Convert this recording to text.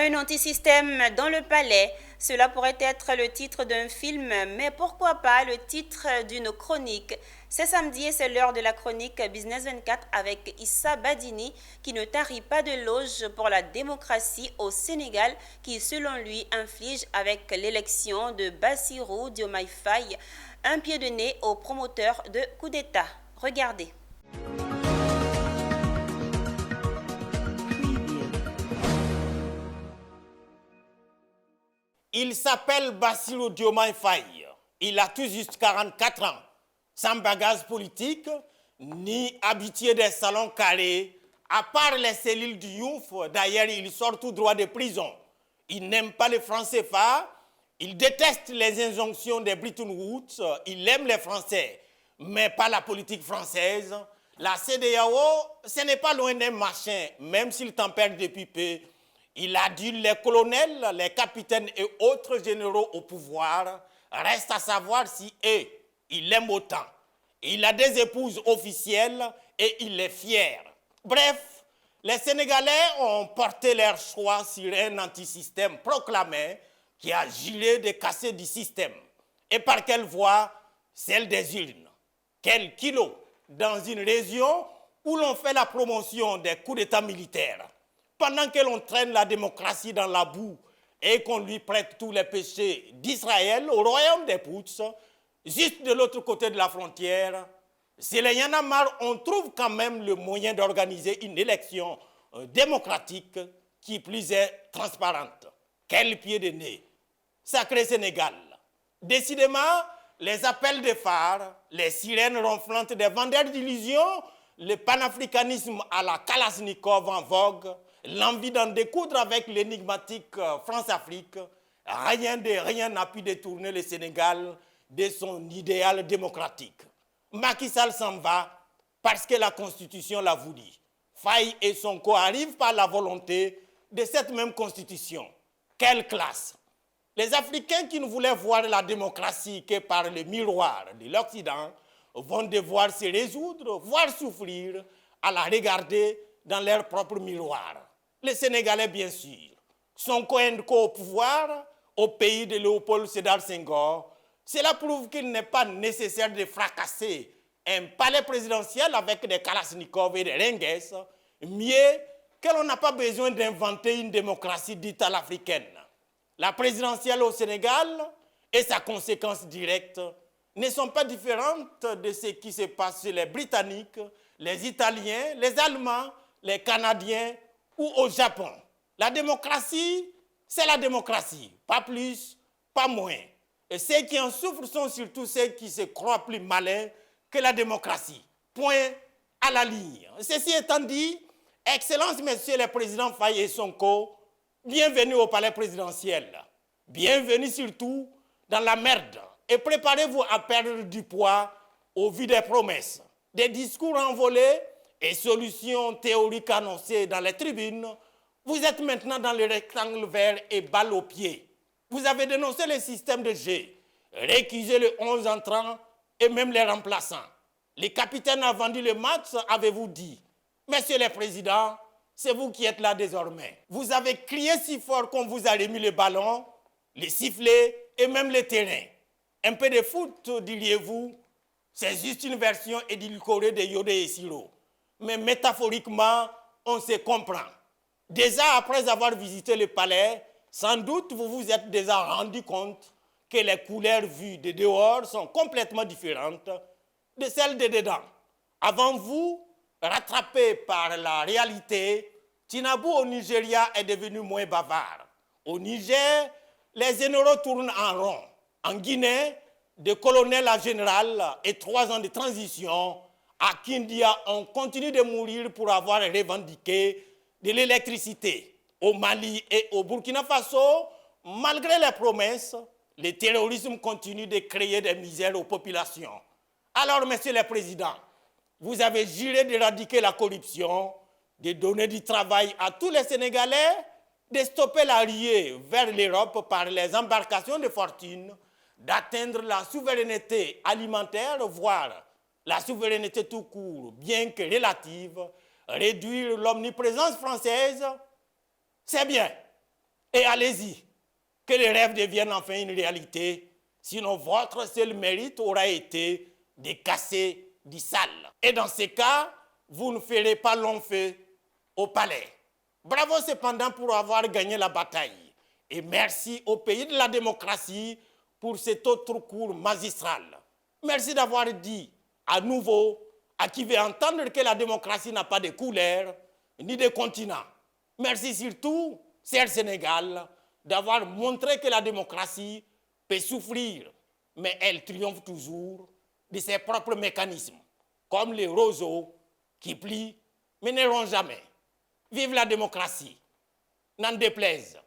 Un antisystème dans le palais, cela pourrait être le titre d'un film, mais pourquoi pas le titre d'une chronique. C'est samedi et c'est l'heure de la chronique Business 24 avec Issa Badini qui ne tarit pas de loge pour la démocratie au Sénégal qui selon lui inflige avec l'élection de Bassirou Diomaye Faye un pied de nez aux promoteurs de coup d'État. Regardez. Il s'appelle Bassirou Diomaye Faye. Il a tout juste 44 ans. Sans bagage politique, ni habitué des salons carrés, à part les cellules du Youf, d'ailleurs il sort tout droit de prison. Il n'aime pas les francs CFA, il déteste les injonctions des Bretton Woods, il aime les Français, mais pas la politique française. La CEDEAO, ce n'est pas loin d'un machin, même s'il tempère depuis peu. Il adule les colonels, les capitaines et autres généraux au pouvoir. Reste à savoir si eux, il l'aime autant. Il a des épouses officielles et il est fier. Bref, les Sénégalais ont porté leur choix sur un antisystème proclamé qui a juré de casser du système. Et par quelle voie? Celle des urnes. Quel kilo dans une région où l'on fait la promotion des coups d'État militaires. Pendant que l'on traîne la démocratie dans la boue et qu'on lui prête tous les péchés d'Israël au royaume des Pouts, juste de l'autre côté de la frontière, c'est les Y'en a marre, on trouve quand même le moyen d'organiser une élection démocratique qui plus est transparente. Quel pied de nez! Sacré Sénégal! Décidément, les appels de phare, les sirènes ronflantes des vendeurs d'illusions, le panafricanisme à la Kalachnikov en vogue, l'envie d'en découdre avec l'énigmatique France-Afrique, rien n'a pu détourner le Sénégal de son idéal démocratique. Macky Sall s'en va parce que la Constitution l'a voulu. Faye et Sonko arrivent par la volonté de cette même Constitution. Quelle classe! Les Africains qui ne voulaient voir la démocratie que par le miroir de l'Occident vont devoir se résoudre, voire souffrir, à la regarder dans leur propre miroir. Les Sénégalais, bien sûr, Sonko au pouvoir, au pays de Léopold Sédar Senghor. Cela prouve qu'il n'est pas nécessaire de fracasser un palais présidentiel avec des Kalachnikov et des Rengues, mieux que l'on n'a pas besoin d'inventer une démocratie dite à l'africaine. La présidentielle au Sénégal et sa conséquence directe ne sont pas différentes de ce qui se passe chez les Britanniques, les Italiens, les Allemands, les Canadiens ou au Japon. La démocratie, c'est la démocratie, pas plus, pas moins. Et ceux qui en souffrent sont surtout ceux qui se croient plus malins que la démocratie. Point à la ligne. Ceci étant dit, Excellences, Messieurs les présidents Faye et Sonko, bienvenue au palais présidentiel. Bienvenue surtout dans la merde. Et préparez-vous à perdre du poids au vu des promesses, des discours envolés et solutions théoriques annoncées dans les tribunes. Vous êtes maintenant dans le rectangle vert et balle au pied. Vous avez dénoncé le système de jeu, récusé les 11 entrants et même les remplaçants. Les capitaines ont vendu le match, avez-vous dit. Messieurs les présidents, c'est vous qui êtes là désormais. Vous avez crié si fort qu'on vous a remis le ballon, les sifflets et même le terrain. Un peu de foot, diriez-vous, c'est juste une version édulcorée de Yodé et Siro. Mais métaphoriquement, on se comprend. Déjà après avoir visité le palais, sans doute vous vous êtes déjà rendu compte que les couleurs vues de dehors sont complètement différentes de celles de dedans. Avant vous, rattrapé par la réalité, Tinabou au Nigeria est devenu moins bavard. Au Niger, les généraux tournent en rond. En Guinée, de colonel à général et 3 ans de transition, à Kindia, on continue de mourir pour avoir revendiqué de l'électricité. Au Mali et au Burkina Faso, malgré les promesses, le terrorisme continue de créer des misères aux populations. Alors, messieurs les présidents, vous avez juré d'éradiquer la corruption, de donner du travail à tous les Sénégalais, de stopper la ruée vers l'Europe par les embarcations de fortune, d'atteindre la souveraineté alimentaire, voire la souveraineté tout court, bien que relative, réduire l'omniprésence française, c'est bien. Et allez-y, que les rêves deviennent enfin une réalité, sinon votre seul mérite aura été de casser du sale. Et dans ce cas, vous ne ferez pas long feu au palais. Bravo cependant pour avoir gagné la bataille. Et merci au pays de la démocratie pour cet autre cours magistral. Merci d'avoir dit à nouveau à qui veut entendre que la démocratie n'a pas de couleur ni de continent. Merci surtout, cher Sénégal, d'avoir montré que la démocratie peut souffrir, mais elle triomphe toujours de ses propres mécanismes, comme les roseaux qui plient mais n'erront jamais. Vive la démocratie, n'en déplaise